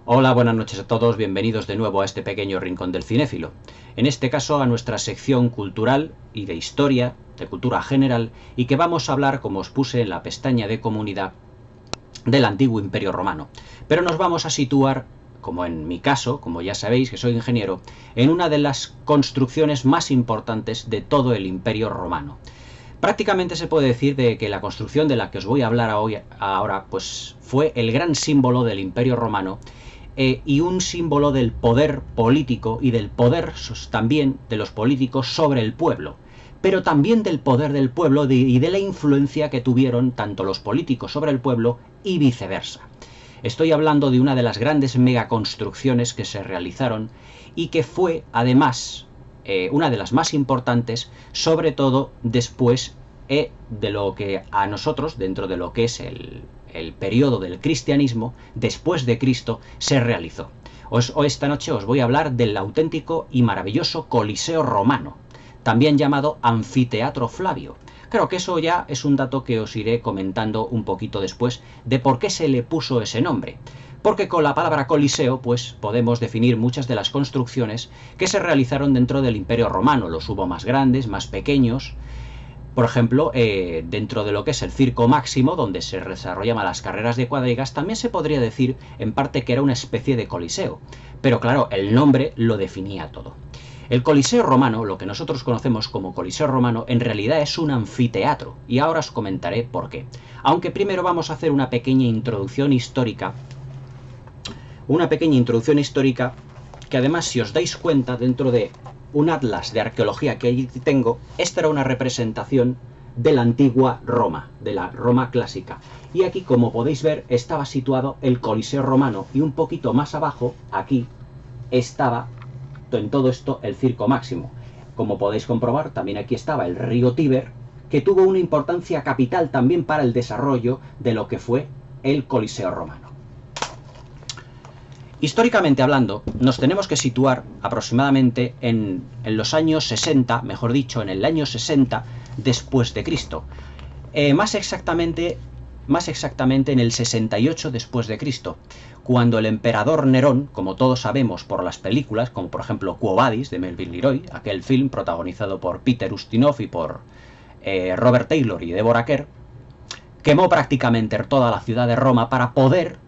Hola, buenas noches a todos, bienvenidos de nuevo a este pequeño rincón del cinéfilo. En este caso a nuestra sección cultural y de historia, de cultura general, y que vamos a hablar, como os puse en la pestaña de comunidad, del antiguo Imperio Romano. Pero nos vamos a situar, como en mi caso, como ya sabéis que soy ingeniero, en una de las construcciones más importantes de todo el Imperio Romano. Prácticamente se puede decir de que la construcción de la que os voy a hablar ahora pues fue el gran símbolo del Imperio Romano y un símbolo del poder político y del poder también de los políticos sobre el pueblo, pero también del poder del pueblo y de la influencia que tuvieron tanto los políticos sobre el pueblo y viceversa. Estoy hablando de una de las grandes megaconstrucciones que se realizaron y que fue además una de las más importantes, sobre todo después de lo que a nosotros, dentro de lo que es el periodo del cristianismo, después de Cristo, se realizó. Esta noche os voy a hablar del auténtico y maravilloso Coliseo romano, también llamado Anfiteatro Flavio. Claro que eso ya es un dato que os iré comentando un poquito después de por qué se le puso ese nombre. Porque con la palabra coliseo pues podemos definir muchas de las construcciones que se realizaron dentro del Imperio Romano. Los hubo más grandes, más pequeños. Por ejemplo, dentro de lo que es el Circo Máximo, donde se desarrollaban las carreras de cuadrigas, también se podría decir en parte que era una especie de coliseo. Pero claro, el nombre lo definía todo. El Coliseo romano, lo que nosotros conocemos como Coliseo romano, en realidad es un anfiteatro, y ahora os comentaré por qué. Aunque primero vamos a hacer una pequeña introducción histórica, que además, si os dais cuenta, dentro de un atlas de arqueología que allí tengo, esta era una representación de la antigua Roma, de la Roma clásica. Y aquí, como podéis ver, estaba situado el Coliseo romano, y un poquito más abajo, aquí, estaba en todo esto el Circo Máximo. Como podéis comprobar, también aquí estaba el río Tíber, que tuvo una importancia capital también para el desarrollo de lo que fue el Coliseo romano. Históricamente hablando, nos tenemos que situar aproximadamente en los años 60, mejor dicho, en el año 60 después de Cristo. Más exactamente en el 68 después de Cristo, cuando el emperador Nerón, como todos sabemos por las películas, como por ejemplo Quo Vadis de Melville Leroy, aquel film protagonizado por Peter Ustinov y por Robert Taylor y Deborah Kerr, quemó prácticamente toda la ciudad de Roma para poder,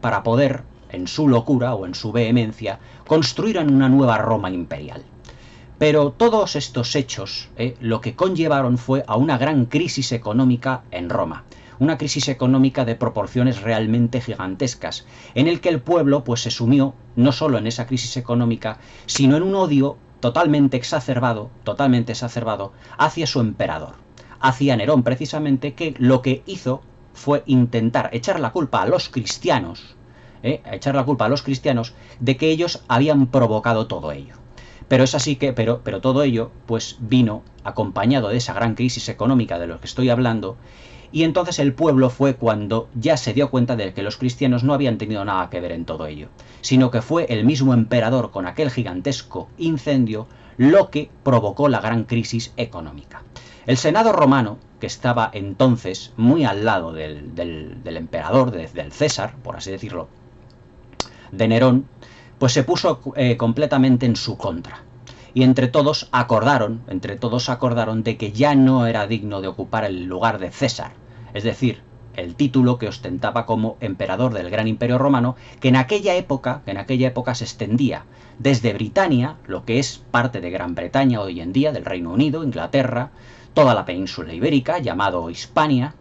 en su locura o en su vehemencia, construir una nueva Roma imperial. Pero todos estos hechos lo que conllevaron fue a una gran crisis económica en Roma. Una crisis económica de proporciones realmente gigantescas, en el que el pueblo pues se sumió no solo en esa crisis económica, sino en un odio totalmente exacerbado hacia su emperador, hacia Nerón precisamente, que lo que hizo fue intentar echar la culpa a los cristianos, de que ellos habían provocado todo ello. Pero es así que, pero todo ello pues vino acompañado de esa gran crisis económica de lo que estoy hablando. Y entonces el pueblo fue cuando ya se dio cuenta de que los cristianos no habían tenido nada que ver en todo ello, sino que fue el mismo emperador con aquel gigantesco incendio lo que provocó la gran crisis económica. El Senado romano, que estaba entonces muy al lado del emperador, del César, por así decirlo, de Nerón, pues se puso completamente en su contra. Y entre todos acordaron de que ya no era digno de ocupar el lugar de César, es decir, el título que ostentaba como emperador del Gran Imperio Romano, que en aquella época se extendía desde Britania, lo que es parte de Gran Bretaña hoy en día, del Reino Unido, Inglaterra, toda la península ibérica, llamado Hispania,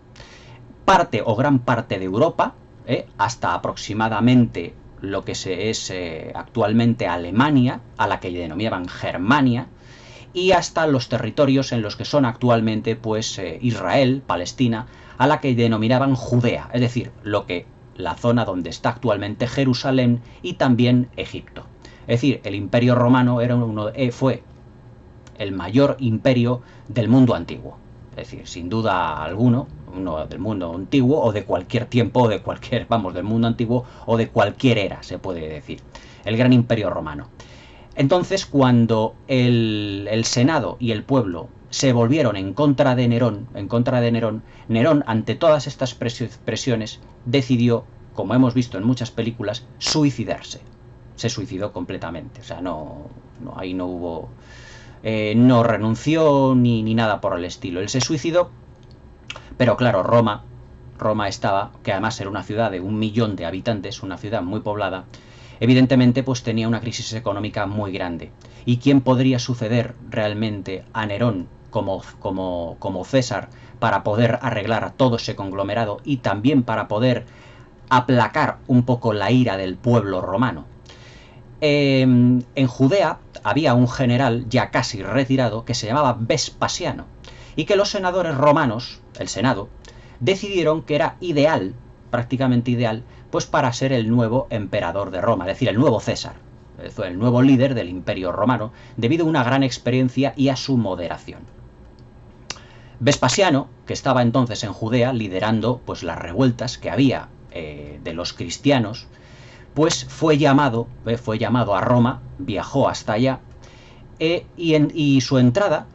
parte o gran parte de Europa, hasta aproximadamente lo que es actualmente Alemania, a la que denominaban Germania, y hasta los territorios en los que son actualmente pues Israel, Palestina, a la que denominaban Judea, es decir, la zona donde está actualmente Jerusalén y también Egipto. Es decir, el Imperio Romano fue el mayor imperio del mundo antiguo. Es decir, sin duda alguno, uno del mundo antiguo o de cualquier tiempo, o de cualquier, del mundo antiguo o de cualquier era, se puede decir. El gran imperio romano. Entonces, cuando el Senado y el pueblo se volvieron en contra de Nerón, Nerón, ante todas estas presiones, decidió, como hemos visto en muchas películas, suicidarse. se suicidó completamente. O sea, ahí no hubo... no renunció ni nada por el estilo. Él se suicidó, pero claro, Roma estaba, que además era una ciudad de 1 millón de habitantes, una ciudad muy poblada, evidentemente pues tenía una crisis económica muy grande. ¿Y quién podría suceder realmente a Nerón como César para poder arreglar todo ese conglomerado y también para poder aplacar un poco la ira del pueblo romano? En Judea había un general ya casi retirado que se llamaba Vespasiano y que los senadores romanos, el Senado, decidieron que era ideal, prácticamente ideal, pues para ser el nuevo emperador de Roma, es decir, el nuevo César, el nuevo líder del Imperio Romano, debido a una gran experiencia y a su moderación. Vespasiano, que estaba entonces en Judea liderando pues las revueltas que había de los cristianos, pues fue llamado a Roma, viajó hasta allá, y su entrada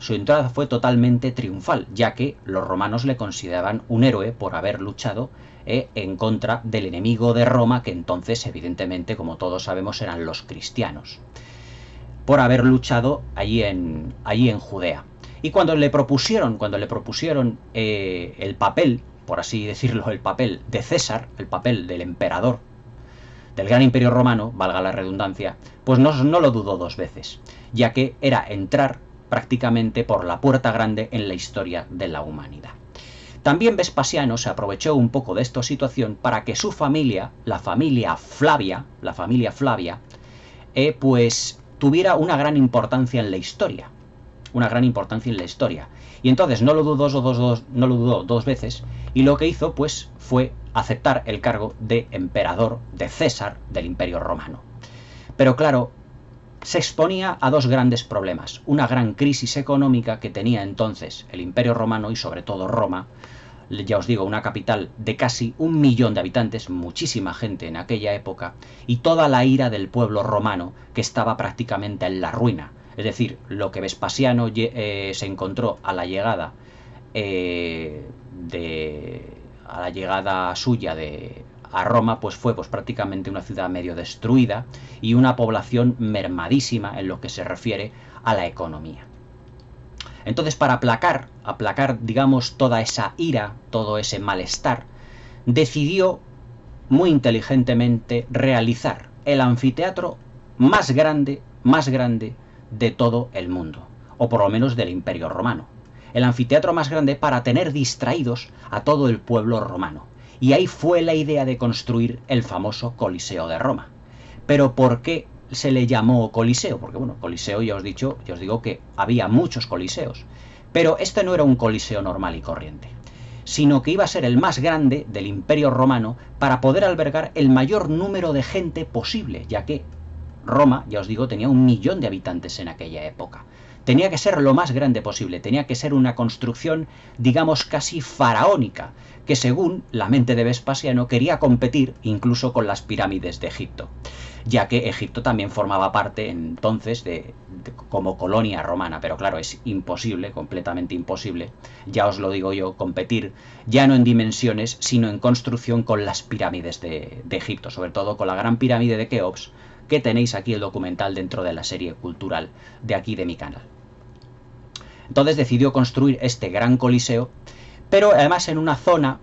fue totalmente triunfal, ya que los romanos le consideraban un héroe por haber luchado en contra del enemigo de Roma, que entonces, evidentemente, como todos sabemos, eran los cristianos, por haber luchado allí en Judea. Y cuando le propusieron el papel, por así decirlo, el papel de César, el papel del emperador del gran imperio romano, valga la redundancia, pues no lo dudó 2 veces, ya que era entrar prácticamente por la puerta grande en la historia de la humanidad. También Vespasiano se aprovechó un poco de esta situación para que su familia, la familia Flavia, pues tuviera una gran importancia en la historia. Y entonces no lo dudó 2 veces, y lo que hizo pues fue aceptar el cargo de emperador, de César, del Imperio Romano. Pero claro, se exponía a 2 grandes problemas. Una gran crisis económica que tenía entonces el Imperio Romano y sobre todo Roma, ya os digo, una capital de casi 1 millón de habitantes, muchísima gente en aquella época, y toda la ira del pueblo romano que estaba prácticamente en la ruina. Es decir, lo que Vespasiano se encontró a la llegada suya a Roma, pues fue prácticamente una ciudad medio destruida y una población mermadísima en lo que se refiere a la economía. Entonces, para aplacar, digamos, toda esa ira, todo ese malestar, decidió muy inteligentemente realizar el anfiteatro más grande de todo el mundo, o por lo menos del Imperio Romano. El anfiteatro más grande para tener distraídos a todo el pueblo romano. Y ahí fue la idea de construir el famoso Coliseo de Roma. Pero ¿por qué se le llamó Coliseo? Porque bueno, Coliseo ya os digo que había muchos coliseos, pero este no era un coliseo normal y corriente, sino que iba a ser el más grande del Imperio Romano para poder albergar el mayor número de gente posible, ya que Roma, ya os digo, tenía 1 millón de habitantes en aquella época. Tenía que ser lo más grande posible, tenía que ser una construcción, digamos, casi faraónica, que según la mente de Vespasiano quería competir incluso con las pirámides de Egipto, ya que Egipto también formaba parte entonces como colonia romana, pero claro, es imposible, completamente imposible, ya os lo digo yo, competir ya no en dimensiones, sino en construcción con las pirámides de Egipto, sobre todo con la gran pirámide de Keops, que tenéis aquí el documental dentro de la serie cultural de aquí de mi canal. Entonces decidió construir este gran coliseo, pero además en una zona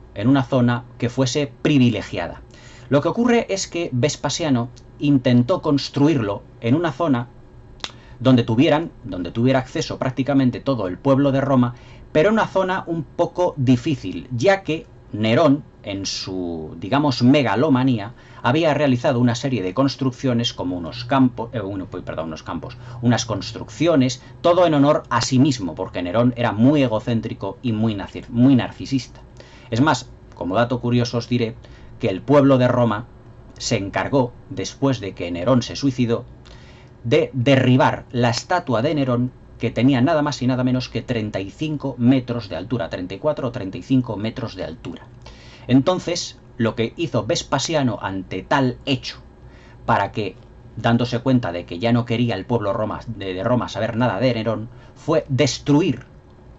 que fuese privilegiada. Lo que ocurre es que Vespasiano intentó construirlo en una zona donde tuviera acceso prácticamente todo el pueblo de Roma, pero una zona un poco difícil, ya que Nerón, en su, digamos, megalomanía, había realizado una serie de construcciones como unas construcciones, todo en honor a sí mismo, porque Nerón era muy egocéntrico y muy narcisista. Es más, como dato curioso os diré que el pueblo de Roma se encargó, después de que Nerón se suicidó, de derribar la estatua de Nerón, que tenía nada más y nada menos que 35 metros de altura, 34 o 35 metros de altura. Entonces, lo que hizo Vespasiano ante tal hecho, para que, dándose cuenta de que ya no quería el pueblo de Roma saber nada de Nerón, fue destruir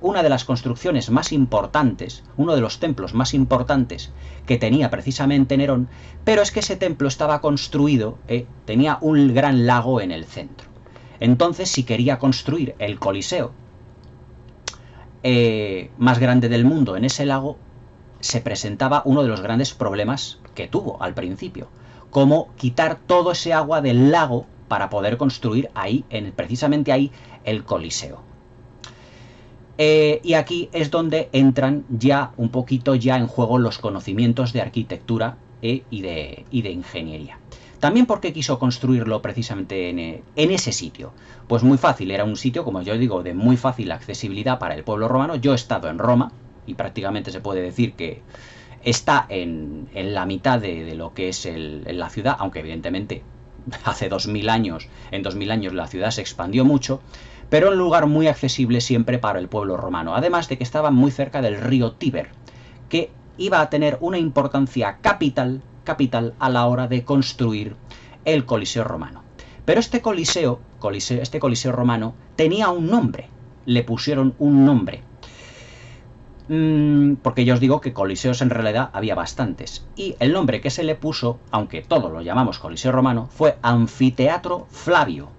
una de las construcciones más importantes, uno de los templos más importantes que tenía precisamente Nerón, pero es que ese templo estaba construido, tenía un gran lago en el centro. Entonces, si quería construir el Coliseo más grande del mundo en ese lago, se presentaba uno de los grandes problemas que tuvo al principio, como quitar todo ese agua del lago para poder construir ahí, precisamente ahí, el Coliseo. Y aquí es donde entran ya un poquito en juego los conocimientos de arquitectura y de ingeniería. También, ¿por qué quiso construirlo precisamente en ese sitio? Pues muy fácil, era un sitio, como yo digo, de muy fácil accesibilidad para el pueblo romano. Yo he estado en Roma y prácticamente se puede decir que está en la mitad de lo que es la ciudad, aunque evidentemente hace 2000 años, en 2000 años la ciudad se expandió mucho, pero un lugar muy accesible siempre para el pueblo romano, además de que estaba muy cerca del río Tíber, que iba a tener una importancia capital a la hora de construir el Coliseo romano. Pero este Coliseo romano tenía un nombre, le pusieron un nombre, porque yo os digo que coliseos en realidad había bastantes, y el nombre que se le puso, aunque todos lo llamamos Coliseo romano, fue Anfiteatro Flavio.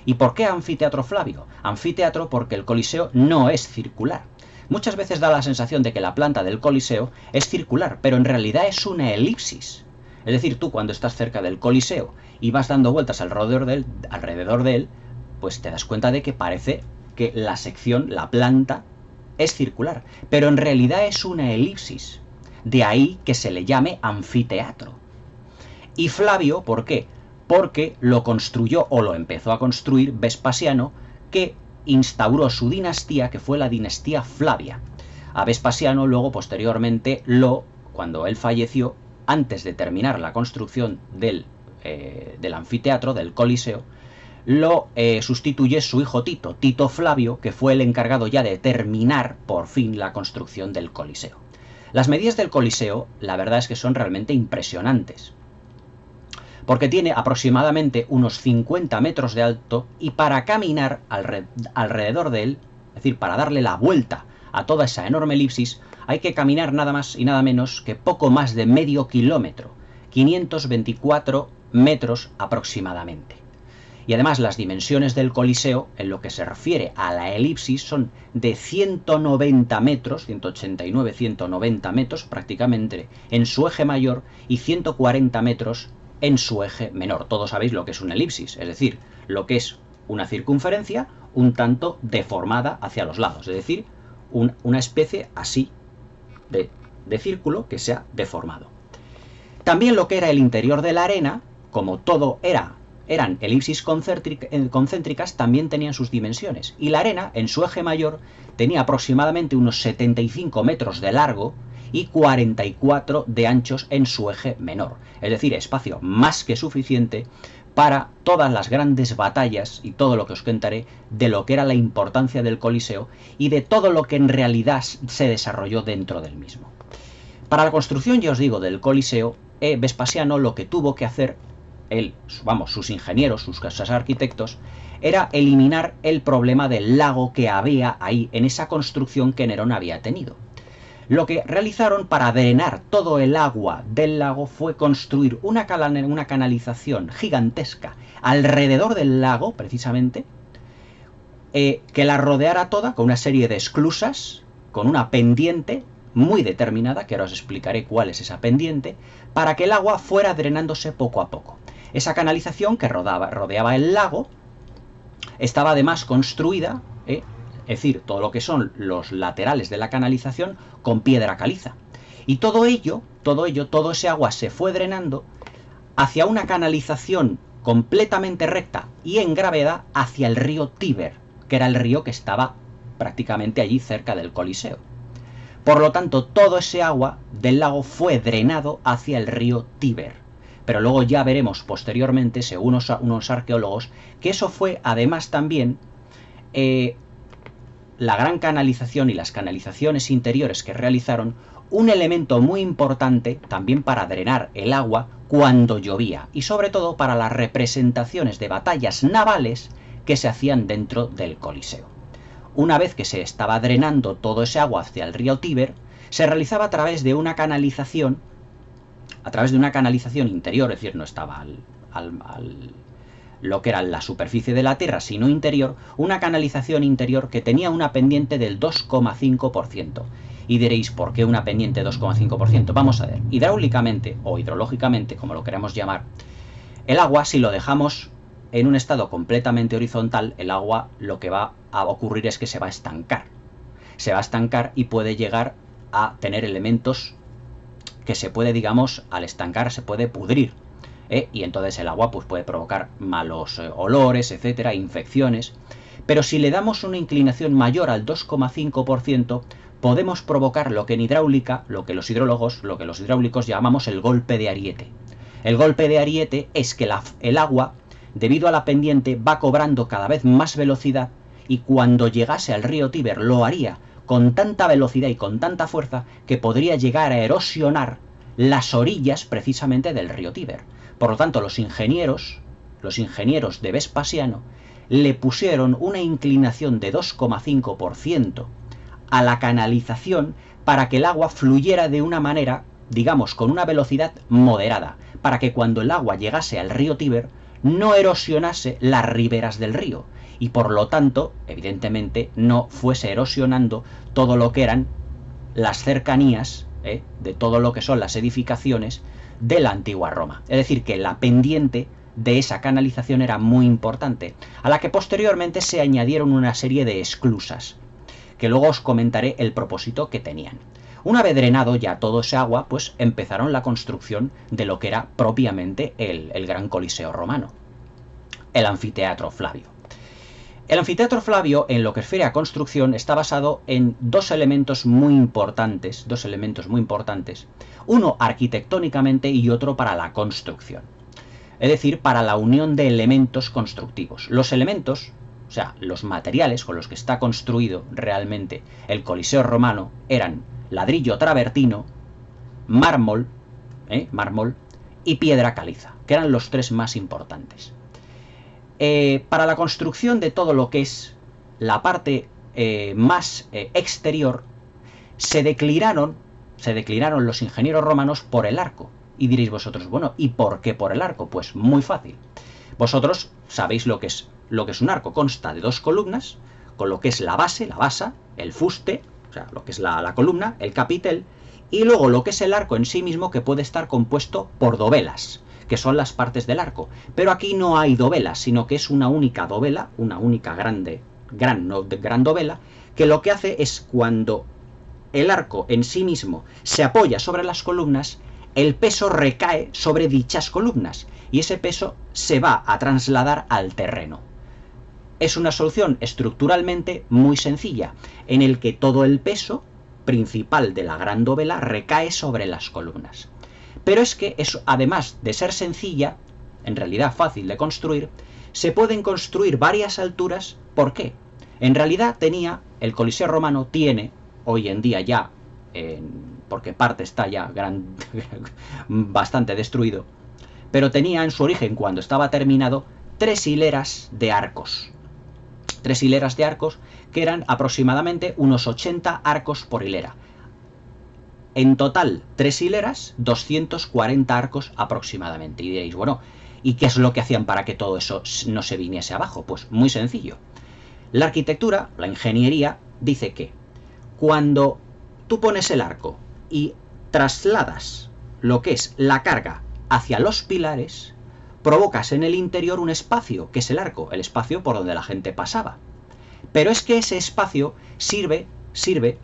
¿Y por qué Anfiteatro Flavio? Anfiteatro porque el Coliseo no es circular. Muchas veces da la sensación de que la planta del Coliseo es circular, pero en realidad es una elipsis. Es decir, tú cuando estás cerca del Coliseo y vas dando vueltas alrededor de él, pues te das cuenta de que parece que la sección, la planta, es circular, pero en realidad es una elipsis. De ahí que se le llame anfiteatro. Y Flavio, ¿por qué? Porque lo construyó o lo empezó a construir Vespasiano, que instauró su dinastía, que fue la dinastía Flavia. A Vespasiano luego, posteriormente, cuando él falleció, antes de terminar la construcción del anfiteatro, del Coliseo, lo sustituye su hijo Tito Flavio, que fue el encargado ya de terminar por fin la construcción del Coliseo. Las medidas del Coliseo, la verdad es que son realmente impresionantes, porque tiene aproximadamente unos 50 metros de alto, y para caminar alrededor de él, es decir, para darle la vuelta a toda esa enorme elipsis, hay que caminar nada más y nada menos que poco más de medio kilómetro, 524 metros aproximadamente. Y además las dimensiones del Coliseo, en lo que se refiere a la elipsis, son de 190 metros, 189, 190 metros prácticamente en su eje mayor y 140 metros en su eje menor. Todos sabéis lo que es una elipsis, es decir, lo que es una circunferencia un tanto deformada hacia los lados, es decir, una especie así de círculo que se ha deformado. También lo que era el interior de la arena, como todo eran elipsis concéntricas, también tenían sus dimensiones. Y la arena, en su eje mayor, tenía aproximadamente unos 75 metros de largo y 44 de anchos en su eje menor. Es decir, espacio más que suficiente para todas las grandes batallas y todo lo que os contaré de lo que era la importancia del Coliseo y de todo lo que en realidad se desarrolló dentro del mismo. Para la construcción, ya os digo, del Coliseo, Vespasiano lo que tuvo que hacer, sus ingenieros, sus arquitectos, era eliminar el problema del lago que había ahí en esa construcción que Nerón había tenido. Lo que realizaron para drenar todo el agua del lago fue construir una canalización gigantesca alrededor del lago, precisamente, que la rodeara toda con una serie de esclusas, con una pendiente muy determinada, que ahora os explicaré cuál es esa pendiente, para que el agua fuera drenándose poco a poco. Esa canalización que rodeaba el lago estaba además construida, es decir, todo lo que son los laterales de la canalización, con piedra caliza. Y todo ese agua se fue drenando hacia una canalización completamente recta y en gravedad hacia el río Tíber, que era el río que estaba prácticamente allí cerca del Coliseo. Por lo tanto, todo ese agua del lago fue drenado hacia el río Tíber. Pero luego ya veremos posteriormente, según unos arqueólogos, que eso fue además también la gran canalización y las canalizaciones interiores que realizaron, un elemento muy importante también para drenar el agua cuando llovía y sobre todo para las representaciones de batallas navales que se hacían dentro del Coliseo. una vez que se estaba drenando todo ese agua hacia el río Tíber, se realizaba a través de una canalización interior, es decir, no estaba lo que era la superficie de la Tierra, sino interior, una canalización interior que tenía una pendiente del 2,5%. Y diréis, ¿por qué una pendiente 2,5%? Vamos a ver, hidráulicamente o hidrológicamente, como lo queramos llamar, el agua, si lo dejamos en un estado completamente horizontal, el agua lo que va a ocurrir es que se va a estancar. Se va a estancar y puede llegar a tener elementos que se puede, digamos, al estancar se puede pudrir. Y entonces el agua pues, puede provocar malos olores, etcétera, infecciones. Pero si le damos una inclinación mayor al 2,5%, podemos provocar lo que en hidráulica, lo que los hidráulicos llamamos el golpe de ariete. El golpe de ariete es que el agua, debido a la pendiente, va cobrando cada vez más velocidad y cuando llegase al río Tíber lo haría con tanta velocidad y con tanta fuerza que podría llegar a erosionar las orillas precisamente del río Tíber. Por lo tanto, los ingenieros de Vespasiano le pusieron una inclinación de 2,5% a la canalización para que el agua fluyera de una manera, digamos, con una velocidad moderada, para que cuando el agua llegase al río Tíber no erosionase las riberas del río y por lo tanto, evidentemente, no fuese erosionando todo lo que eran las cercanías de todo lo que son las edificaciones de la antigua Roma. Es decir, que la pendiente de esa canalización era muy importante, a la que posteriormente se añadieron una serie de esclusas, que luego os comentaré el propósito que tenían. Una vez drenado ya todo ese agua, pues empezaron la construcción de lo que era propiamente el gran Coliseo romano, el Anfiteatro Flavio. El Anfiteatro Flavio, en lo que refiere a construcción, está basado en dos elementos muy importantes, uno arquitectónicamente y otro para la construcción. Es decir, para la unión de elementos constructivos. Los elementos, o sea, los materiales con los que está construido realmente el Coliseo romano eran ladrillo travertino, mármol y piedra caliza, que eran los tres más importantes. Para la construcción de todo lo que es la parte más exterior, se declinaron los ingenieros romanos por el arco. Y diréis vosotros, bueno, ¿y por qué por el arco? Pues muy fácil. Vosotros sabéis lo que es un arco. Consta de dos columnas, con lo que es la basa, el fuste, o sea, lo que es la columna, el capitel, y luego lo que es el arco en sí mismo, que puede estar compuesto por dovelas, que son las partes del arco. Pero aquí no hay dovelas, sino que es una única dovela, una única gran dovela, que lo que hace es cuando el arco en sí mismo se apoya sobre las columnas, el peso recae sobre dichas columnas y ese peso se va a trasladar al terreno. Es una solución estructuralmente muy sencilla, en el que todo el peso principal de la gran dovela recae sobre las columnas. Pero es que eso, además de ser sencilla, en realidad fácil de construir, se pueden construir varias alturas. ¿Por qué? En realidad el Coliseo romano tiene, hoy en día ya, porque parte está ya bastante destruido, pero tenía en su origen, cuando estaba terminado, 3 hileras de arcos. 3 hileras de arcos que eran aproximadamente unos 80 arcos por hilera. En total, 3 hileras, 240 arcos aproximadamente. Y diréis, bueno, ¿y qué es lo que hacían para que todo eso no se viniese abajo? Pues muy sencillo. La arquitectura, la ingeniería, dice que cuando tú pones el arco y trasladas lo que es la carga hacia los pilares, provocas en el interior un espacio, que es el arco, el espacio por donde la gente pasaba. Pero es que ese espacio sirve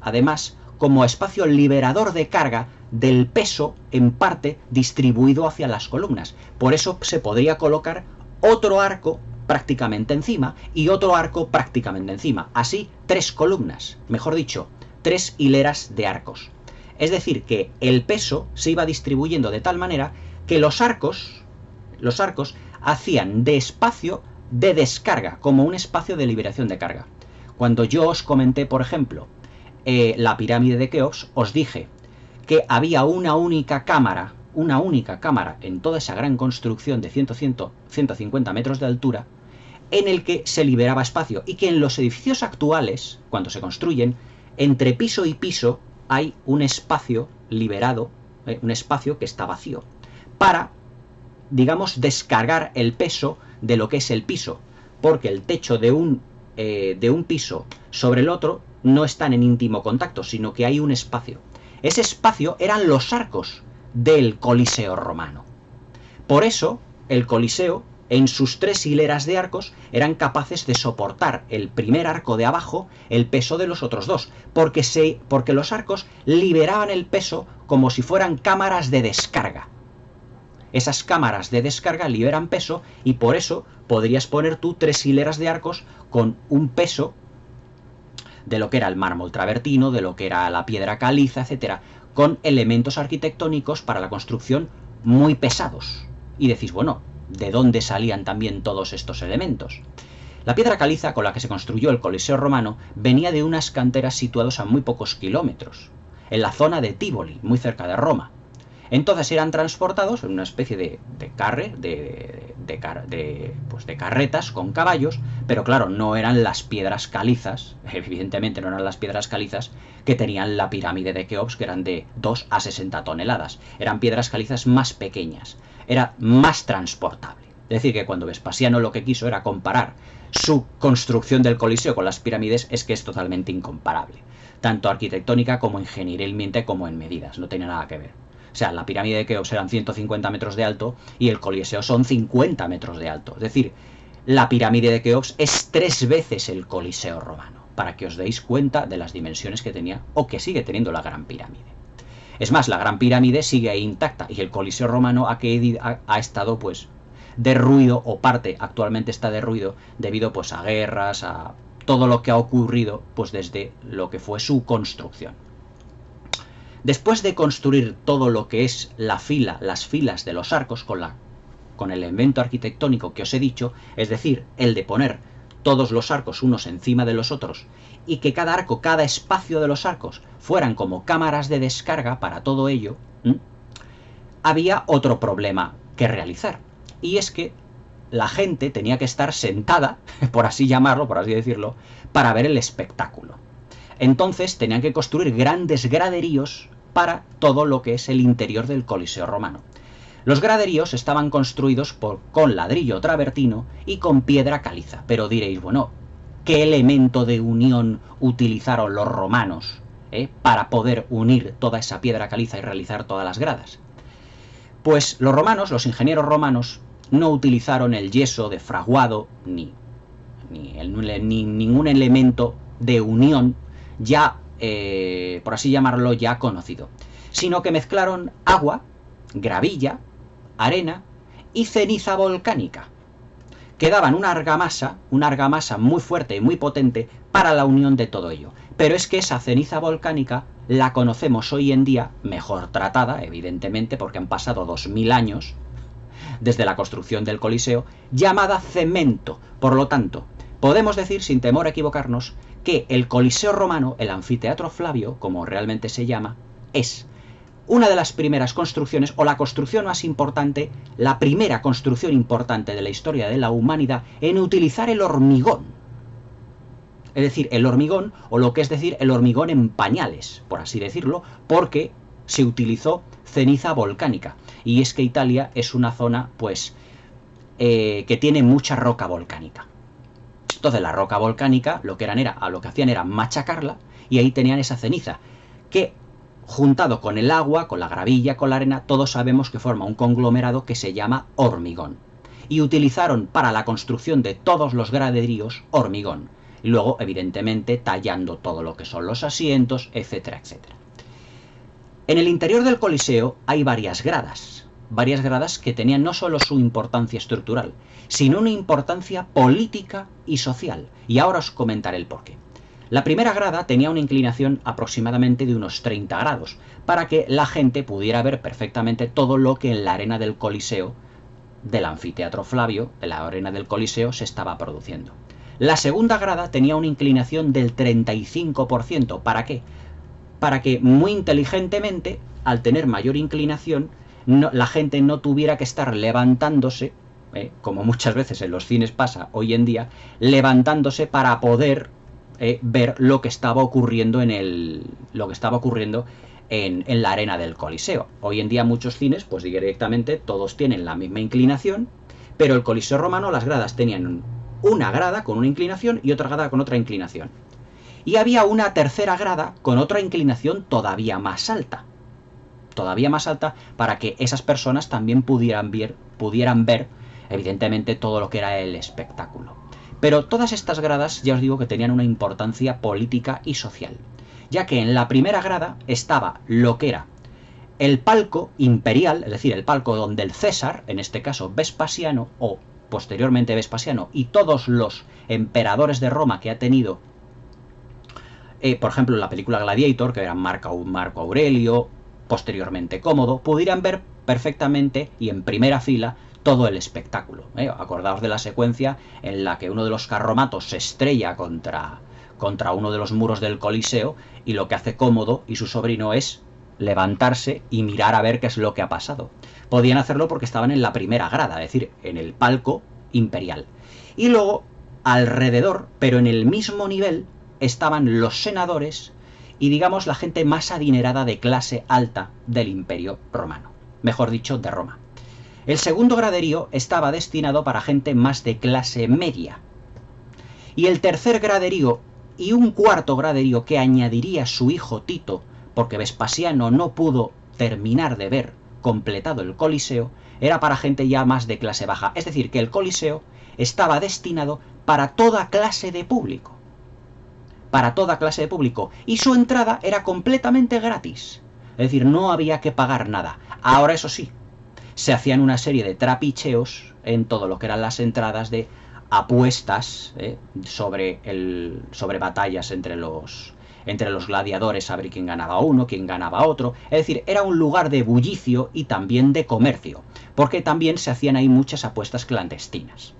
además como espacio liberador de carga del peso en parte distribuido hacia las columnas. Por eso se podría colocar otro arco prácticamente encima y otro arco prácticamente encima. Así, 3 columnas, mejor dicho, 3 hileras de arcos. Es decir, que el peso se iba distribuyendo de tal manera que los arcos hacían de espacio de descarga, como un espacio de liberación de carga. Cuando yo os comenté, por ejemplo, la pirámide de Keops, os dije que había una única cámara en toda esa gran construcción de 150 metros de altura, en el que se liberaba espacio, y que en los edificios actuales, cuando se construyen, entre piso y piso hay un espacio liberado, un espacio que está vacío, para, digamos, descargar el peso de lo que es el piso, porque el techo de un piso sobre el otro no están en íntimo contacto, sino que hay un espacio. Ese espacio eran los arcos del Coliseo romano. Por eso, el Coliseo, en sus 3 hileras de arcos, eran capaces de soportar el primer arco de abajo el peso de los otros 2, porque los arcos liberaban el peso como si fueran cámaras de descarga. Esas cámaras de descarga liberan peso, y por eso podrías poner tú 3 hileras de arcos con un peso de lo que era el mármol travertino, de lo que era la piedra caliza, etcétera, con elementos arquitectónicos para la construcción muy pesados. Y decís, bueno, ¿de dónde salían también todos estos elementos? La piedra caliza con la que se construyó el Coliseo romano venía de unas canteras situadas a muy pocos kilómetros, en la zona de Tívoli, muy cerca de Roma. Entonces eran transportados en una especie de carretas con caballos, pero claro, no eran las piedras calizas, evidentemente no eran las piedras calizas que tenían la pirámide de Keops, que eran de 2 a 60 toneladas. Eran piedras calizas más pequeñas, era más transportable. Es decir, que cuando Vespasiano lo que quiso era comparar su construcción del Coliseo con las pirámides, es que es totalmente incomparable, tanto arquitectónica como ingenierilmente como en medidas, no tiene nada que ver. O sea, la pirámide de Keops eran 150 metros de alto y el Coliseo son 50 metros de alto. Es decir, la pirámide de Keops es 3 veces el Coliseo romano, para que os deis cuenta de las dimensiones que tenía o que sigue teniendo la Gran Pirámide. Es más, la Gran Pirámide sigue ahí intacta y el Coliseo romano ha estado pues derruido, o parte actualmente está derruido, debido pues a guerras, a todo lo que ha ocurrido pues desde lo que fue su construcción. Después de construir todo lo que es las filas de los arcos con el elemento arquitectónico que os he dicho, es decir, el de poner todos los arcos unos encima de los otros, y que cada arco, cada espacio de los arcos fueran como cámaras de descarga para todo ello, había otro problema que realizar, y es que la gente tenía que estar sentada, por así llamarlo, por así decirlo, para ver el espectáculo. Entonces tenían que construir grandes graderíos para todo lo que es el interior del Coliseo romano. Los graderíos estaban construidos con ladrillo travertino y con piedra caliza. Pero diréis, bueno, ¿qué elemento de unión utilizaron los romanos para poder unir toda esa piedra caliza y realizar todas las gradas? Pues los romanos, los ingenieros romanos, no utilizaron el yeso de fraguado ni ningún elemento de unión ya, por así llamarlo, ya conocido, sino que mezclaron agua, gravilla, arena y ceniza volcánica, que daban una argamasa muy fuerte y muy potente para la unión de todo ello. Pero es que esa ceniza volcánica la conocemos hoy en día, mejor tratada, evidentemente, porque han pasado 2000 años desde la construcción del Coliseo, llamada cemento. Por lo tanto, podemos decir, sin temor a equivocarnos, que el Coliseo romano, el Anfiteatro Flavio, como realmente se llama, es una de las primeras construcciones, o la construcción más importante, la primera construcción importante de la historia de la humanidad en utilizar el hormigón. Es decir, el hormigón, o lo que es decir, el hormigón en pañales, por así decirlo, porque se utilizó ceniza volcánica. Y es que Italia es una zona, pues, que tiene mucha roca volcánica. Entonces la roca volcánica lo que hacían era machacarla, y ahí tenían esa ceniza, que juntado con el agua, con la gravilla, con la arena, todos sabemos que forma un conglomerado que se llama hormigón. Y utilizaron para la construcción de todos los graderíos hormigón. Y luego, evidentemente, tallando todo lo que son los asientos, etcétera, etcétera. En el interior del Coliseo hay varias gradas que tenían no solo su importancia estructural, sino una importancia política y social. Y ahora os comentaré el porqué. La primera grada tenía una inclinación aproximadamente de unos 30 grados, para que la gente pudiera ver perfectamente todo lo que en la arena del Coliseo, del Anfiteatro Flavio, de la arena del Coliseo, se estaba produciendo. La segunda grada tenía una inclinación del 35%. ¿Para qué? Para que muy inteligentemente, al tener mayor inclinación, la gente no tuviera que estar levantándose como muchas veces en los cines pasa hoy en día, levantándose para poder ver lo que estaba ocurriendo en la arena del Coliseo. Hoy en día muchos cines, pues directamente todos tienen la misma inclinación, pero el Coliseo romano, las gradas tenían una grada con una inclinación y otra grada con otra inclinación. Y había una tercera grada con otra inclinación todavía más alta para que esas personas también pudieran ver evidentemente todo lo que era el espectáculo. Pero todas estas gradas, ya os digo que tenían una importancia política y social, ya que en la primera grada estaba lo que era el palco imperial, es decir, el palco donde el César, en este caso Vespasiano, o posteriormente Vespasiano, y todos los emperadores de Roma que ha tenido, por ejemplo en la película Gladiator, que eran Marco Aurelio, posteriormente Cómodo, pudieran ver perfectamente y en primera fila todo el espectáculo. Acordaos de la secuencia en la que uno de los carromatos se estrella contra uno de los muros del Coliseo y lo que hace Cómodo y su sobrino es levantarse y mirar a ver qué es lo que ha pasado. Podían hacerlo porque estaban en la primera grada, es decir, en el palco imperial. Y luego, alrededor, pero en el mismo nivel, estaban los senadores y, digamos, la gente más adinerada de clase alta del Imperio Romano. Mejor dicho, de Roma. El segundo graderío estaba destinado para gente más de clase media. Y el tercer graderío y un cuarto graderío que añadiría su hijo Tito, porque Vespasiano no pudo terminar de ver completado el Coliseo, era para gente ya más de clase baja. Es decir, que el Coliseo estaba destinado para toda clase de público. Para toda clase de público. Y su entrada era completamente gratis. Es decir, no había que pagar nada. Ahora, eso sí, se hacían una serie de trapicheos en todo lo que eran las entradas de apuestas sobre batallas entre los gladiadores, a ver quién ganaba uno, quién ganaba otro. Es decir, era un lugar de bullicio y también de comercio, porque también se hacían ahí muchas apuestas clandestinas.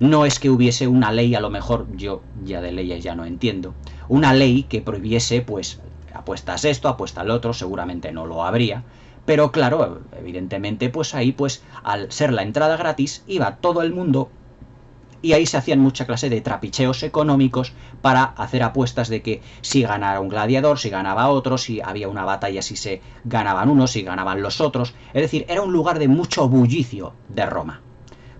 No es que hubiese una ley, a lo mejor, yo ya de leyes ya no entiendo, una ley que prohibiese, pues, apuestas esto, apuesta al otro, seguramente no lo habría, pero claro, evidentemente, pues ahí, pues, al ser la entrada gratis, iba todo el mundo y ahí se hacían mucha clase de trapicheos económicos para hacer apuestas de que si ganaba un gladiador, si ganaba otro, si había una batalla, si se ganaban unos, si ganaban los otros. Es decir, era un lugar de mucho bullicio de Roma.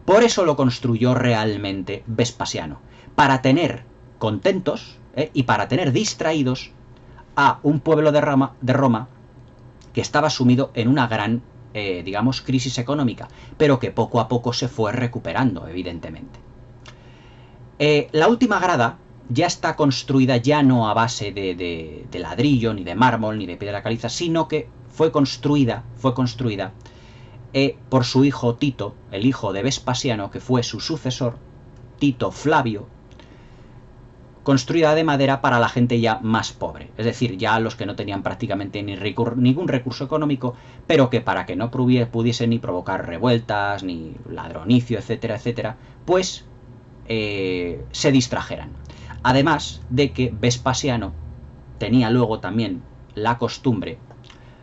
Por eso lo construyó realmente Vespasiano, para tener contentos y para tener distraídos a un pueblo de Roma que estaba sumido en una gran, digamos, crisis económica, pero que poco a poco se fue recuperando, evidentemente. La última grada ya está construida ya no a base de ladrillo, ni de mármol, ni de piedra caliza, sino que fue construida por su hijo Tito, el hijo de Vespasiano, que fue su sucesor, Tito Flavio, construida de madera para la gente ya más pobre, es decir, ya los que no tenían prácticamente ningún recurso económico, pero que para que no pudiesen ni provocar revueltas, ni ladronicio, etcétera, etcétera, pues se distrajeran. Además de que Vespasiano tenía luego también la costumbre,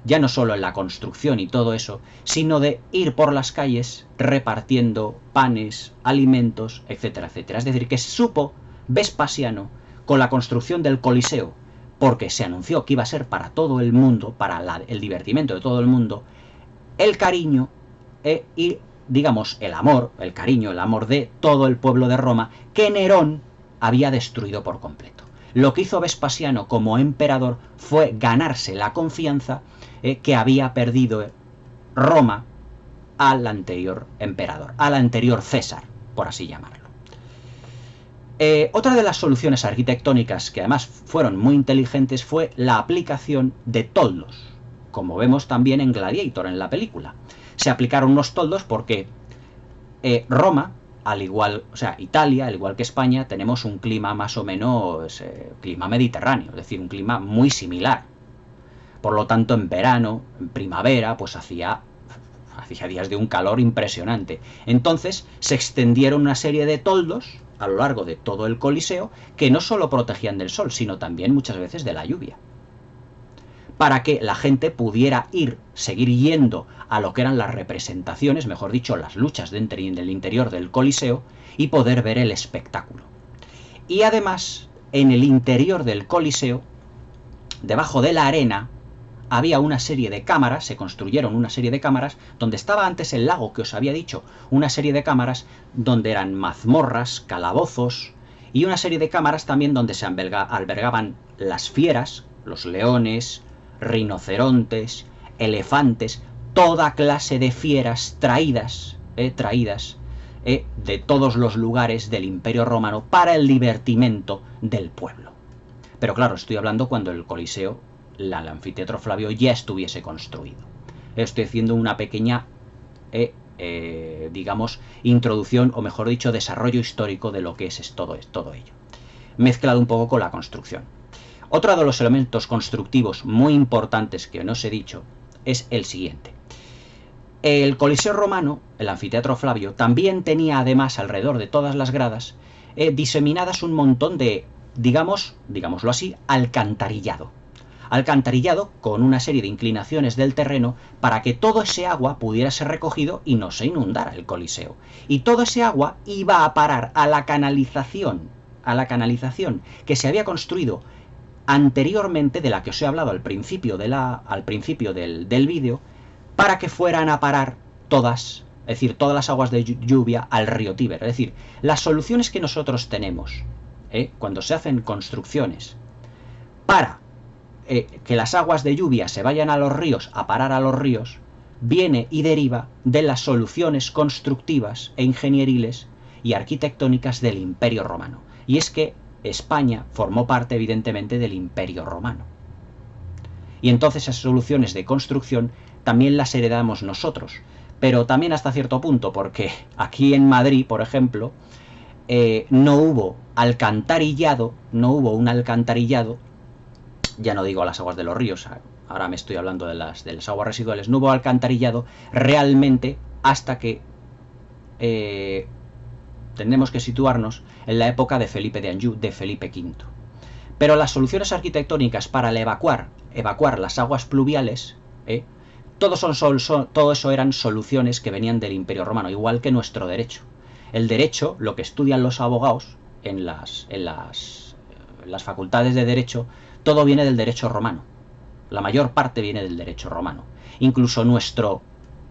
ya no solo en la construcción y todo eso, sino de ir por las calles repartiendo panes, alimentos, etcétera, etcétera. Es decir, que supo Vespasiano, con la construcción del Coliseo, porque se anunció que iba a ser para todo el mundo, para el divertimento de todo el mundo, el cariño y, digamos, el amor, el cariño, el amor de todo el pueblo de Roma, que Nerón había destruido por completo. Lo que hizo Vespasiano como emperador fue ganarse la confianza que había perdido Roma al anterior emperador, al anterior César, por así llamarlo. Otra de las soluciones arquitectónicas que además fueron muy inteligentes fue la aplicación de toldos, como vemos también en Gladiator, en la película. Se aplicaron unos toldos porque Roma, al igual, o sea, Italia, al igual que España, tenemos un clima más o menos, clima mediterráneo, es decir, un clima muy similar. Por lo tanto, en verano, en primavera, pues hacía días de un calor impresionante. Entonces, se extendieron una serie de toldos a lo largo de todo el Coliseo que no solo protegían del sol, sino también muchas veces de la lluvia. para que la gente pudiera seguir yendo a lo que eran las representaciones, mejor dicho, las luchas del interior del Coliseo, y poder ver el espectáculo. Y además, en el interior del Coliseo, debajo de la arena, había una serie de cámaras, se construyeron una serie de cámaras, donde estaba antes el lago que os había dicho, una serie de cámaras donde eran mazmorras, calabozos, y una serie de cámaras también donde se albergaban las fieras, los leones, rinocerontes, elefantes, toda clase de fieras traídas de todos los lugares del Imperio Romano para el divertimento del pueblo. Pero claro, estoy hablando cuando el Coliseo, el anfiteatro Flavio, ya estuviese construido. Estoy haciendo una pequeña, digamos, introducción, o mejor dicho, desarrollo histórico de lo que es todo ello, mezclado un poco con la construcción. Otro de los elementos constructivos muy importantes que no os he dicho es el siguiente. El Coliseo romano, el anfiteatro Flavio, también tenía además alrededor de todas las gradas diseminadas un montón de, digámoslo así, alcantarillado con una serie de inclinaciones del terreno para que todo ese agua pudiera ser recogido y no se inundara el Coliseo. Y todo ese agua iba a parar a la canalización que se había construido anteriormente, de la que os he hablado al principio del vídeo, para que fueran a parar todas las aguas de lluvia al río Tíber. Es decir, las soluciones que nosotros tenemos cuando se hacen construcciones para que las aguas de lluvia se vayan a los ríos, a parar a los ríos, viene y deriva de las soluciones constructivas e ingenieriles y arquitectónicas del Imperio Romano. Y es que España formó parte, evidentemente, del Imperio Romano. Y entonces esas soluciones de construcción también las heredamos nosotros. Pero también hasta cierto punto, porque aquí en Madrid, por ejemplo, no hubo un alcantarillado, ya no digo a las aguas de los ríos, ahora me estoy hablando de las aguas residuales, no hubo alcantarillado realmente hasta que tendremos que situarnos en la época de Felipe de Anjou, de Felipe V. Pero las soluciones arquitectónicas para evacuar las aguas pluviales, todo eso eran soluciones que venían del Imperio Romano, igual que nuestro derecho. El derecho, lo que estudian los abogados en las facultades de derecho, todo viene del derecho romano. La mayor parte viene del derecho romano. Incluso nuestro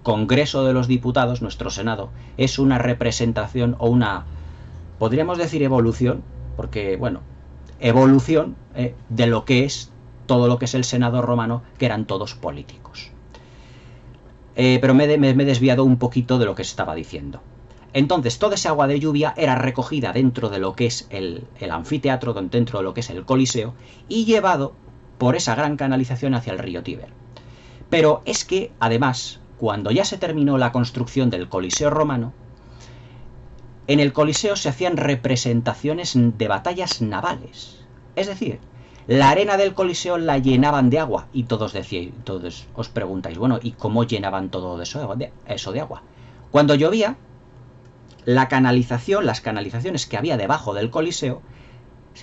Congreso de los Diputados, nuestro Senado, es una representación o una, podríamos decir, evolución, porque, bueno, evolución de lo que es todo lo que es el Senado romano, que eran todos políticos. Pero me he desviado un poquito de lo que estaba diciendo. Entonces, toda esa agua de lluvia era recogida dentro de lo que es el anfiteatro, dentro de lo que es el Coliseo, y llevado por esa gran canalización hacia el río Tíber. Pero es que, además, cuando ya se terminó la construcción del Coliseo romano, en el Coliseo se hacían representaciones de batallas navales. Es decir, la arena del Coliseo la llenaban de agua, y todos os preguntáis, bueno, ¿y cómo llenaban todo eso de agua? Cuando llovía, las canalizaciones que había debajo del Coliseo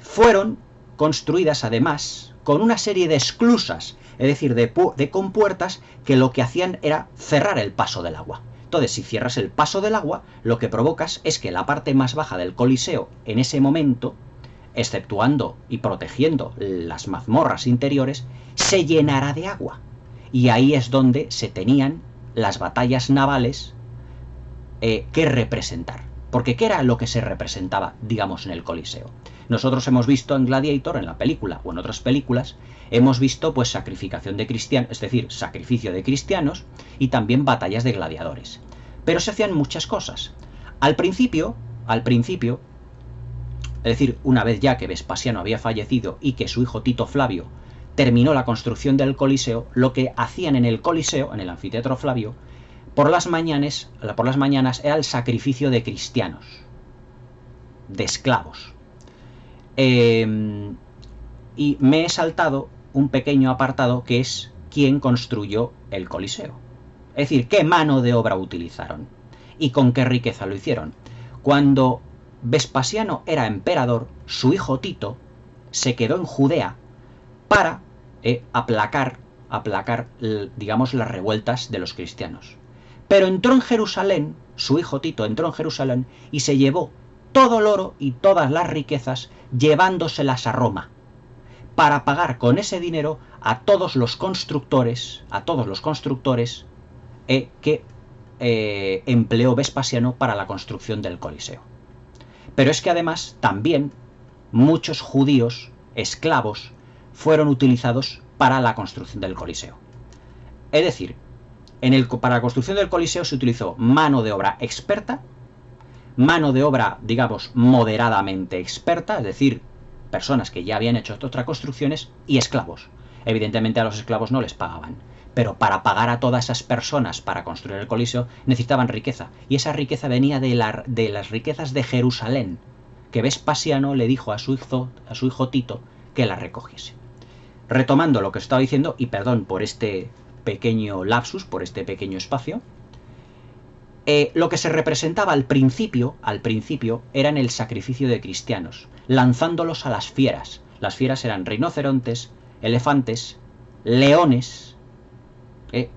fueron construidas además con una serie de esclusas, es decir, de compuertas que lo que hacían era cerrar el paso del agua. Entonces, si cierras el paso del agua, lo que provocas es que la parte más baja del Coliseo, en ese momento, exceptuando y protegiendo las mazmorras interiores, se llenara de agua. Y ahí es donde se tenían las batallas navales que representar. Porque ¿qué era lo que se representaba, digamos, en el Coliseo? Nosotros hemos visto en Gladiator, en la película o en otras películas, hemos visto pues sacrificación de cristianos, es decir, sacrificio de cristianos y también batallas de gladiadores. Pero se hacían muchas cosas. Al principio, es decir, una vez ya que Vespasiano había fallecido y que su hijo Tito Flavio terminó la construcción del Coliseo, lo que hacían en el Coliseo, en el anfiteatro Flavio, por las mañanas era el sacrificio de cristianos, de esclavos. Y me he saltado un pequeño apartado que es quién construyó el Coliseo. Es decir, qué mano de obra utilizaron y con qué riqueza lo hicieron. Cuando Vespasiano era emperador, su hijo Tito se quedó en Judea para aplacar aplacar, digamos, las revueltas de los cristianos. Pero entró en Jerusalén, su hijo Tito entró en Jerusalén y se llevó todo el oro y todas las riquezas, llevándoselas a Roma, para pagar con ese dinero a todos los constructores, que empleó Vespasiano para la construcción del Coliseo. Pero es que además también muchos judíos, esclavos, fueron utilizados para la construcción del Coliseo. Es decir, para la construcción del Coliseo se utilizó mano de obra experta, mano de obra, digamos, moderadamente experta, es decir, personas que ya habían hecho otras construcciones, y esclavos. Evidentemente a los esclavos no les pagaban, pero para pagar a todas esas personas para construir el Coliseo necesitaban riqueza, y esa riqueza venía de las riquezas de Jerusalén, que Vespasiano le dijo a su hijo Tito que la recogiese. Retomando lo que estaba diciendo, y perdón por este pequeño lapsus, por este pequeño espacio, lo que se representaba al principio eran el sacrificio de cristianos, lanzándolos a las fieras. Las fieras eran rinocerontes, elefantes, leones,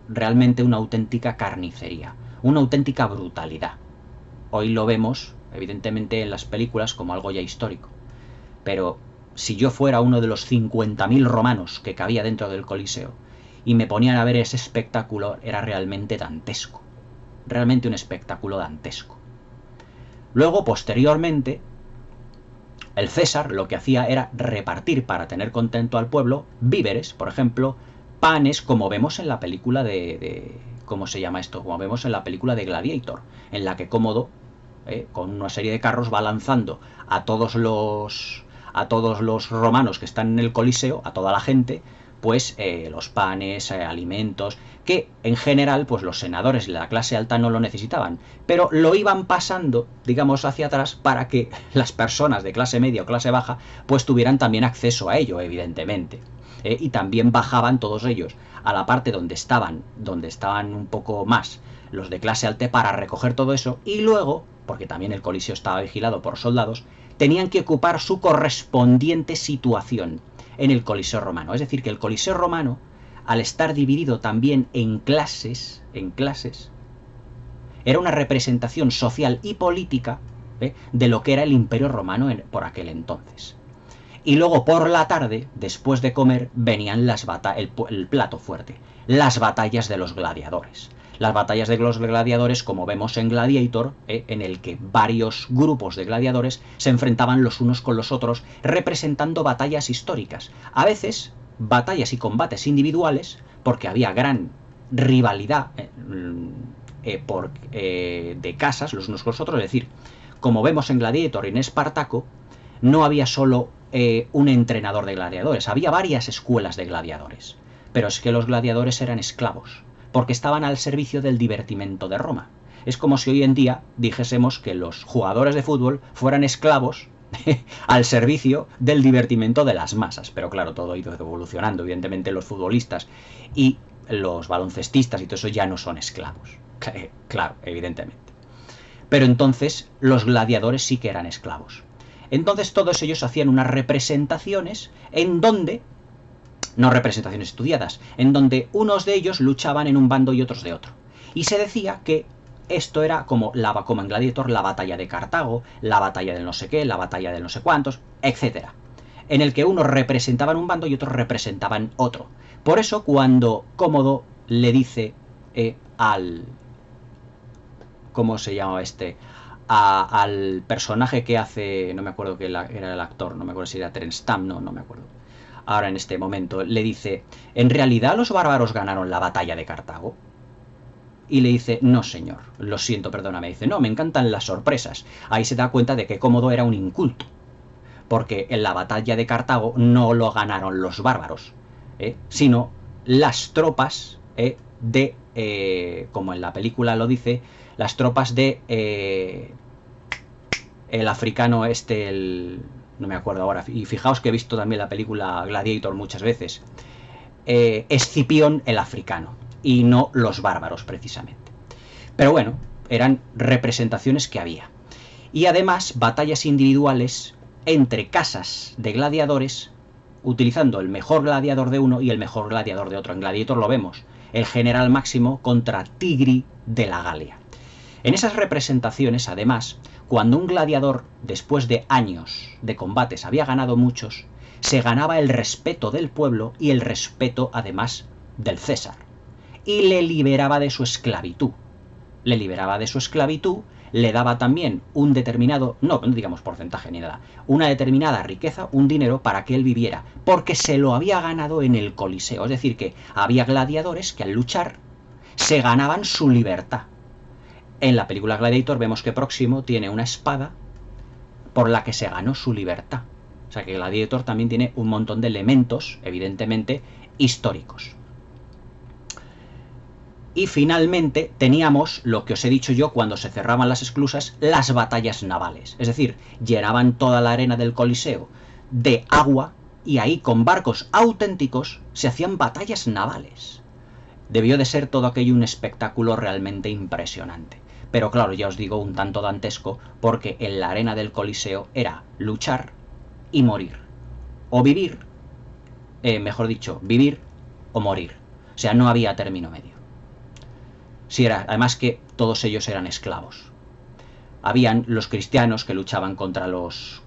realmente una auténtica carnicería, una auténtica brutalidad. Hoy lo vemos, evidentemente, en las películas como algo ya histórico. Pero si yo fuera uno de los 50.000 romanos que cabía dentro del Coliseo y me ponían a ver ese espectáculo, era realmente dantesco. Realmente un espectáculo dantesco. Luego, posteriormente, el César lo que hacía era repartir para tener contento al pueblo víveres, por ejemplo, panes, como vemos en la película ¿cómo se llama esto? Como vemos en la película de Gladiator, en la que Cómodo, con una serie de carros, va lanzando a todos los romanos que están en el Coliseo, a toda la gente, pues los panes, alimentos, que en general pues los senadores de la clase alta no lo necesitaban, pero lo iban pasando, digamos, hacia atrás para que las personas de clase media o clase baja pues tuvieran también acceso a ello, evidentemente. Y también bajaban todos ellos a la parte donde estaban un poco más los de clase alta para recoger todo eso, y luego, porque también el Coliseo estaba vigilado por soldados, tenían que ocupar su correspondiente situación en el Coliseo romano. Es decir, que el Coliseo romano, al estar dividido también en clases, era una representación social y política de lo que era el Imperio Romano por aquel entonces. Y luego por la tarde, después de comer, venían el plato fuerte, las batallas de los gladiadores. Las batallas de los gladiadores, como vemos en Gladiator, en el que varios grupos de gladiadores se enfrentaban los unos con los otros, representando batallas históricas. A veces, batallas y combates individuales, porque había gran rivalidad de casas los unos con los otros. Es decir, como vemos en Gladiator y en Espartaco, no había solo un entrenador de gladiadores, había varias escuelas de gladiadores. Pero es que los gladiadores eran esclavos, porque estaban al servicio del divertimento de Roma. Es como si hoy en día dijésemos que los jugadores de fútbol fueran esclavos al servicio del divertimento de las masas. Pero claro, todo ha ido evolucionando. Evidentemente los futbolistas y los baloncestistas y todo eso ya no son esclavos. Claro, evidentemente. Pero entonces los gladiadores sí que eran esclavos. Entonces todos ellos hacían unas representaciones en donde, no representaciones estudiadas, en donde unos de ellos luchaban en un bando y otros de otro. Y se decía que esto era como en Gladiator, la batalla de Cartago, la batalla del no sé qué, la batalla del no sé cuántos, etc. En el que unos representaban un bando y otros representaban otro. Por eso cuando Cómodo le dice ¿cómo se llama este? Al personaje que hace, no me acuerdo que era el actor, no me acuerdo si era Terence Stamp, no me acuerdo. Ahora en este momento le dice, ¿en realidad los bárbaros ganaron la batalla de Cartago? Y le dice, no señor, lo siento, perdóname. Dice, no, me encantan las sorpresas. Ahí se da cuenta de que Cómodo era un inculto, porque en la batalla de Cartago no lo ganaron los bárbaros, sino las tropas como en la película lo dice, las tropas de el africano no me acuerdo ahora, y fijaos que he visto también la película Gladiator muchas veces, Escipión el africano, y no los bárbaros precisamente. Pero bueno, eran representaciones que había. Y además batallas individuales entre casas de gladiadores utilizando el mejor gladiador de uno y el mejor gladiador de otro. En Gladiator lo vemos, el general Máximo contra Tigri de la Galia. En esas representaciones, además, cuando un gladiador, después de años de combates, había ganado muchos, se ganaba el respeto del pueblo y el respeto, además, del César. Y le liberaba de su esclavitud. Le liberaba de su esclavitud, le daba también un determinado, no digamos porcentaje ni nada, una determinada riqueza, un dinero para que él viviera, porque se lo había ganado en el Coliseo. Es decir, que había gladiadores que al luchar se ganaban su libertad. En la película Gladiator vemos que Próximo tiene una espada por la que se ganó su libertad. O sea que Gladiator también tiene un montón de elementos, evidentemente, históricos. Y finalmente teníamos, lo que os he dicho yo, cuando se cerraban las esclusas, las batallas navales. Es decir, llenaban toda la arena del Coliseo de agua y ahí con barcos auténticos se hacían batallas navales. Debió de ser todo aquello un espectáculo realmente impresionante. Pero claro, ya os digo, un tanto dantesco, porque en la arena del Coliseo era luchar y morir. O vivir, mejor dicho, vivir o morir. O sea, no había término medio. Sí, además que todos ellos eran esclavos. Habían los cristianos que luchaban contra las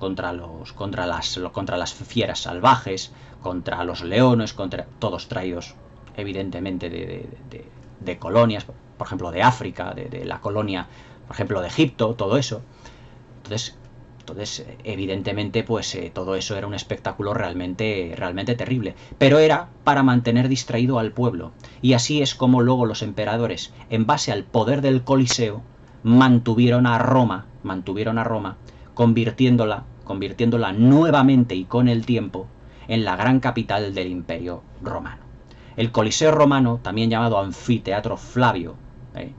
fieras salvajes, contra los leones, todos traídos evidentemente de colonias, por ejemplo de África, de la colonia, por ejemplo de Egipto, todo eso. Entonces evidentemente, pues todo eso era un espectáculo realmente terrible. Pero era para mantener distraído al pueblo. Y así es como luego los emperadores, en base al poder del Coliseo, mantuvieron a Roma, convirtiéndola nuevamente y con el tiempo en la gran capital del Imperio Romano. El Coliseo Romano, también llamado Anfiteatro Flavio, es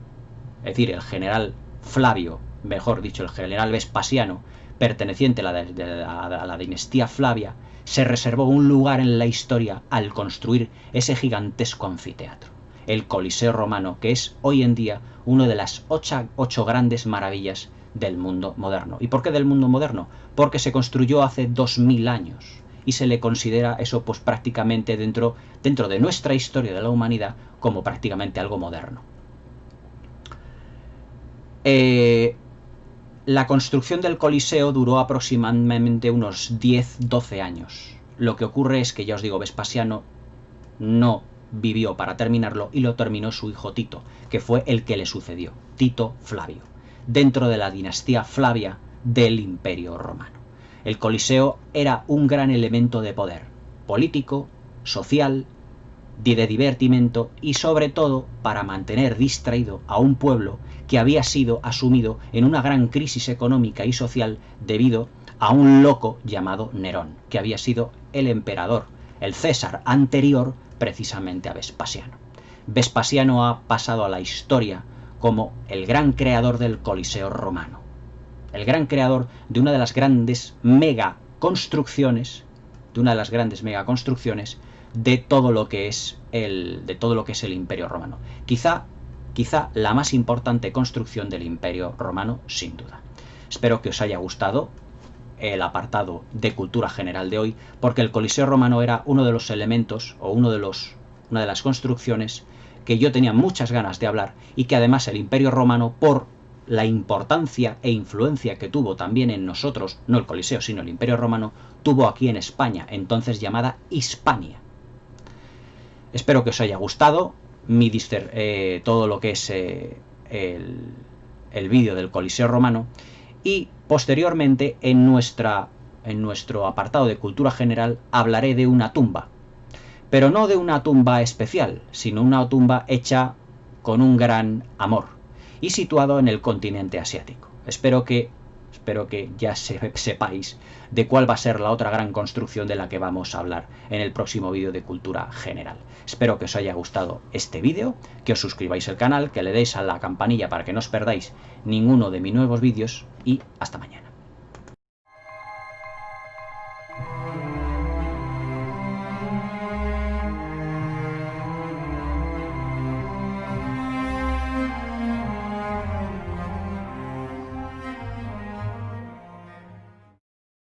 decir, el general Flavio, mejor dicho, el general Vespasiano, perteneciente a la dinastía Flavia, se reservó un lugar en la historia al construir ese gigantesco anfiteatro, el Coliseo Romano, que es hoy en día una de las ocho grandes maravillas del mundo moderno. ¿Y por qué del mundo moderno? Porque se construyó hace 2000 años y se le considera eso pues prácticamente dentro de nuestra historia de la humanidad como prácticamente algo moderno. La construcción del Coliseo duró aproximadamente unos 10-12 años. Lo que ocurre es que, ya os digo, Vespasiano no vivió para terminarlo y lo terminó su hijo Tito, que fue el que le sucedió, Tito Flavio, dentro de la dinastía Flavia del Imperio Romano. El Coliseo era un gran elemento de poder político, social, de divertimento y sobre todo para mantener distraído a un pueblo que había sido asumido en una gran crisis económica y social debido a un loco llamado Nerón, que había sido el emperador, el César anterior precisamente a Vespasiano. Vespasiano ha pasado a la historia como el gran creador del Coliseo romano, el gran creador de una de las grandes megaconstrucciones, de todo lo que es el Imperio Romano. Quizá la más importante construcción del Imperio Romano, sin duda. Espero que os haya gustado el apartado de cultura general de hoy, porque el Coliseo Romano era uno de los elementos o una de las construcciones que yo tenía muchas ganas de hablar, y que además el Imperio Romano, por la importancia e influencia que tuvo también en nosotros, no el Coliseo, sino el Imperio Romano, tuvo aquí en España, entonces llamada Hispania. Espero que os haya gustado todo lo que es el vídeo del Coliseo Romano, y posteriormente en nuestro apartado de cultura general hablaré de una tumba, pero no de una tumba especial, sino una tumba hecha con un gran amor y situado en el continente asiático. Espero que ya sepáis de cuál va a ser la otra gran construcción de la que vamos a hablar en el próximo vídeo de cultura general. Espero que os haya gustado este vídeo, que os suscribáis al canal, que le deis a la campanilla para que no os perdáis ninguno de mis nuevos vídeos, y hasta mañana.